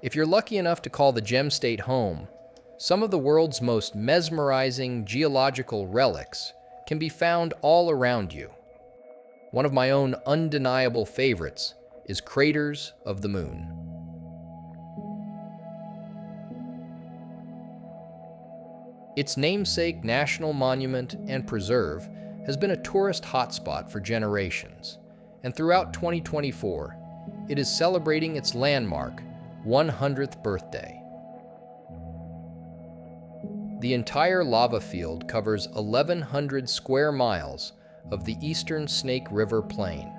If you're lucky enough to call the gem state home, some of the world's most mesmerizing geological relics can be found all around you. One of my own undeniable favorites is craters of the moon. Its namesake national monument and preserve has been a tourist hotspot for generations, and throughout 2024, it is celebrating its landmark 100th birthday. The entire lava field covers 1,100 square miles of the eastern Snake River Plain.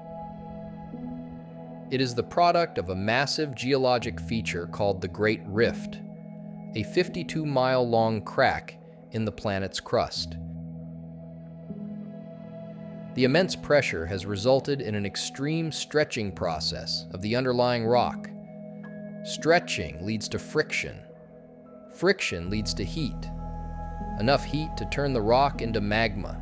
It is the product of a massive geologic feature called the Great Rift, a 52-mile-long crack in the planet's crust. The immense pressure has resulted in an extreme stretching process of the underlying rock. Stretching leads to friction. Friction leads to heat. Enough heat to turn the rock into magma.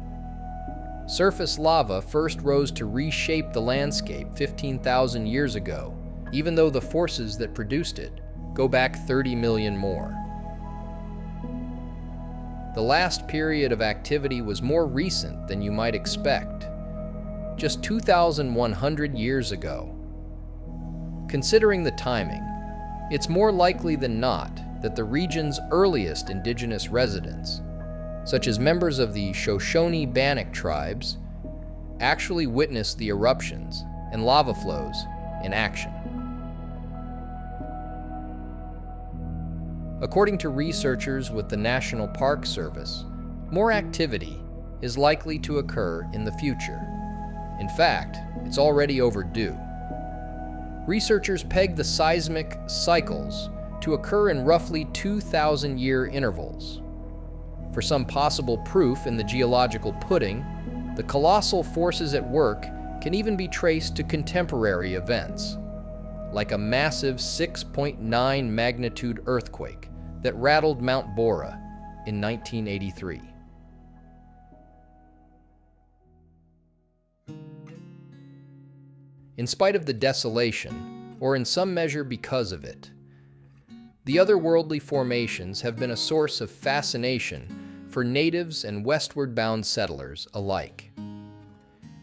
Surface lava first rose to reshape the landscape 15,000 years ago, even though the forces that produced it go back 30 million more. The last period of activity was more recent than you might expect, just 2,100 years ago. Considering the timing, it's more likely than not that the region's earliest indigenous residents, such as members of the Shoshone-Bannock tribes, actually witnessed the eruptions and lava flows in action. According to researchers with the National Park Service, more activity is likely to occur in the future. In fact, it's already overdue. Researchers peg the seismic cycles to occur in roughly 2,000-year intervals. For some possible proof in the geological pudding, the colossal forces at work can even be traced to contemporary events, like a massive 6.9 magnitude earthquake that rattled Mount Bora in 1983. In spite of the desolation, or in some measure because of it, the otherworldly formations have been a source of fascination for natives and westward-bound settlers alike.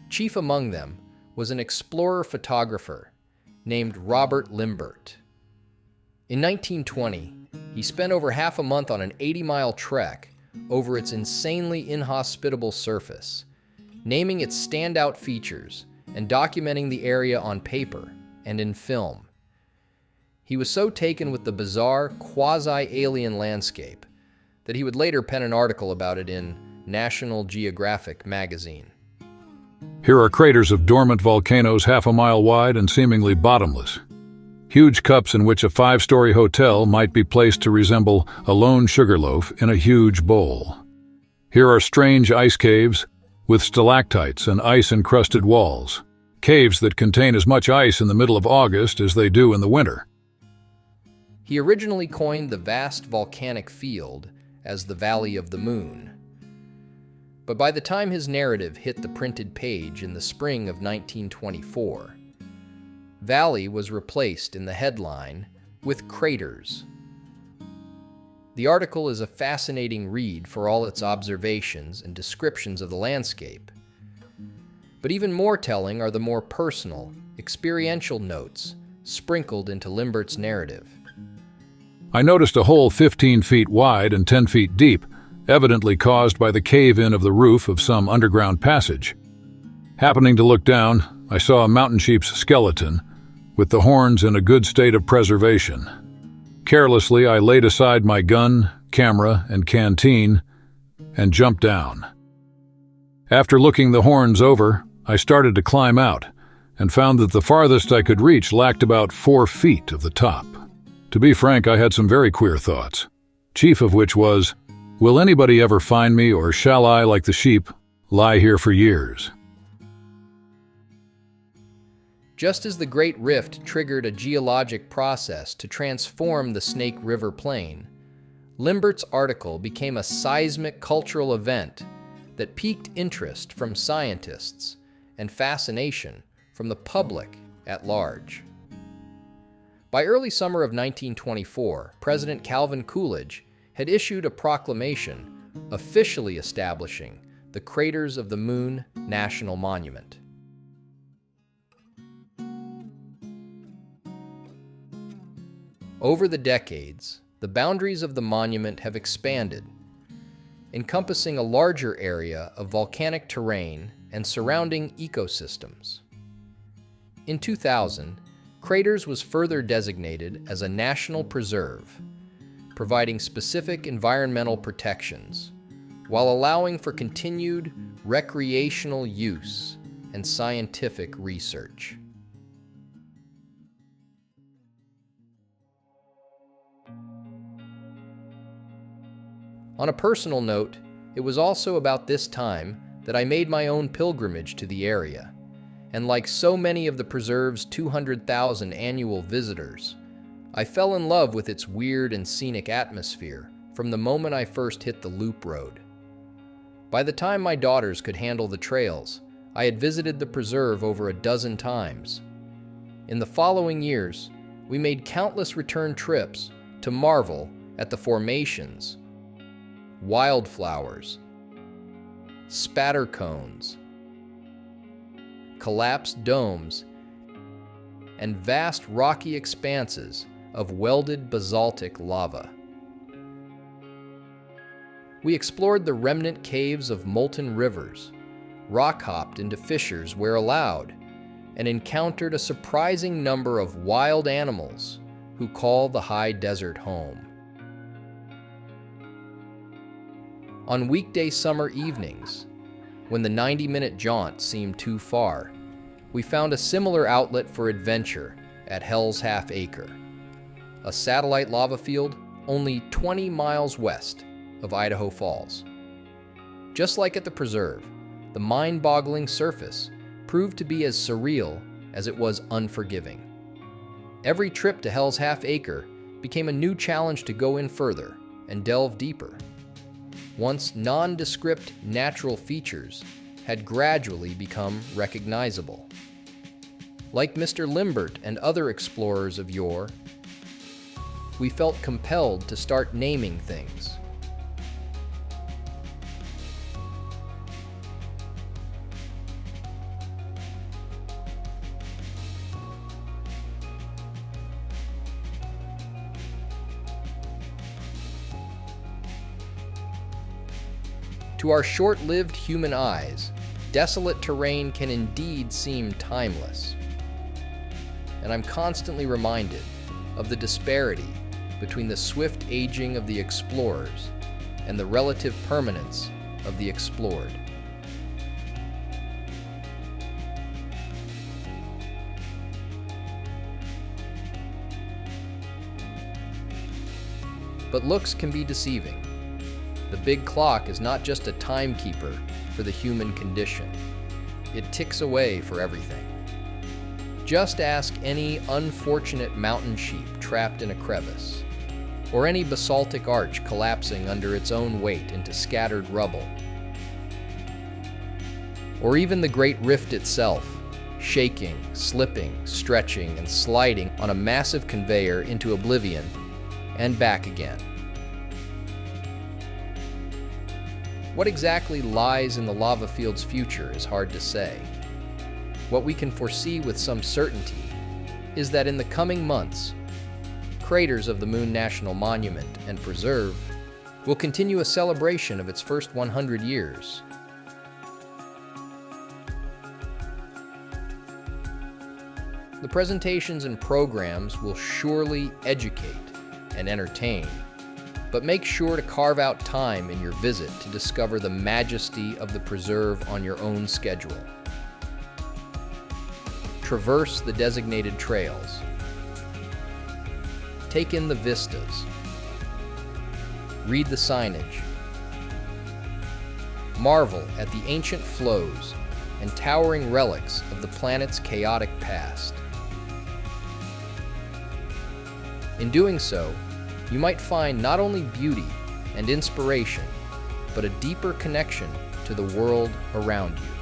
Chief among them was an explorer-photographer named Robert Limbert. In 1920, he spent over half a month on an 80-mile trek over its insanely inhospitable surface, naming its standout features and documenting the area on paper and in film. He was so taken with the bizarre, quasi-alien landscape that he would later pen an article about it in National Geographic magazine. Here are craters of dormant volcanoes half a mile wide and seemingly bottomless. Huge cups in which a 5-story hotel might be placed to resemble a lone sugar loaf in a huge bowl. Here are strange ice caves with stalactites and ice-encrusted walls. Caves that contain as much ice in the middle of August as they do in the winter. He originally coined the vast volcanic field as the Valley of the Moon. But by the time his narrative hit the printed page in the spring of 1924, Valley was replaced in the headline with Craters. The article is a fascinating read for all its observations and descriptions of the landscape. But even more telling are the more personal, experiential notes sprinkled into Limbert's narrative. I noticed a hole 15 feet wide and 10 feet deep, evidently caused by the cave-in of the roof of some underground passage. Happening to look down, I saw a mountain sheep's skeleton, with the horns in a good state of preservation. Carelessly, I laid aside my gun, camera, and canteen, and jumped down. After looking the horns over, I started to climb out, and found that the farthest I could reach lacked about 4 feet of the top. To be frank, I had some very queer thoughts, chief of which was, will anybody ever find me, or shall I, like the sheep, lie here for years? Just as the Great Rift triggered a geologic process to transform the Snake River Plain, Limbert's article became a seismic cultural event that piqued interest from scientists and fascination from the public at large. By early summer of 1924, President Calvin Coolidge had issued a proclamation officially establishing the Craters of the Moon National Monument. Over the decades, the boundaries of the monument have expanded, encompassing a larger area of volcanic terrain and surrounding ecosystems. In 2000, Craters was further designated as a national preserve, providing specific environmental protections, while allowing for continued recreational use and scientific research. On a personal note, it was also about this time that I made my own pilgrimage to the area, and like so many of the preserve's 200,000 annual visitors, I fell in love with its weird and scenic atmosphere from the moment I first hit the loop road. By the time my daughters could handle the trails, I had visited the preserve over a dozen times. In the following years, we made countless return trips to marvel at the formations, wildflowers, spatter cones, collapsed domes, and vast rocky expanses of welded basaltic lava. We explored the remnant caves of molten rivers, rock-hopped into fissures where allowed, and encountered a surprising number of wild animals who call the high desert home. On weekday summer evenings, when the 90-minute jaunt seemed too far, we found a similar outlet for adventure at Hell's Half Acre, a satellite lava field only 20 miles west of Idaho Falls. Just like at the preserve, the mind-boggling surface proved to be as surreal as it was unforgiving. Every trip to Hell's Half Acre became a new challenge to go in further and delve deeper. Once nondescript natural features had gradually become recognizable. Like Mr. Limbert and other explorers of yore, we felt compelled to start naming things. To our short-lived human eyes, desolate terrain can indeed seem timeless. And I'm constantly reminded of the disparity between the swift aging of the explorers and the relative permanence of the explored. But looks can be deceiving. The big clock is not just a timekeeper for the human condition. It ticks away for everything. Just ask any unfortunate mountain sheep trapped in a crevice, or any basaltic arch collapsing under its own weight into scattered rubble, or even the Great Rift itself, shaking, slipping, stretching, and sliding on a massive conveyor into oblivion and back again. What exactly lies in the lava field's future is hard to say. What we can foresee with some certainty is that in the coming months, Craters of the Moon National Monument and Preserve will continue a celebration of its first 100 years. The presentations and programs will surely educate and entertain, but make sure to carve out time in your visit to discover the majesty of the preserve on your own schedule. Traverse the designated trails. Take in the vistas. Read the signage. Marvel at the ancient flows and towering relics of the planet's chaotic past. In doing so, you might find not only beauty and inspiration, but a deeper connection to the world around you.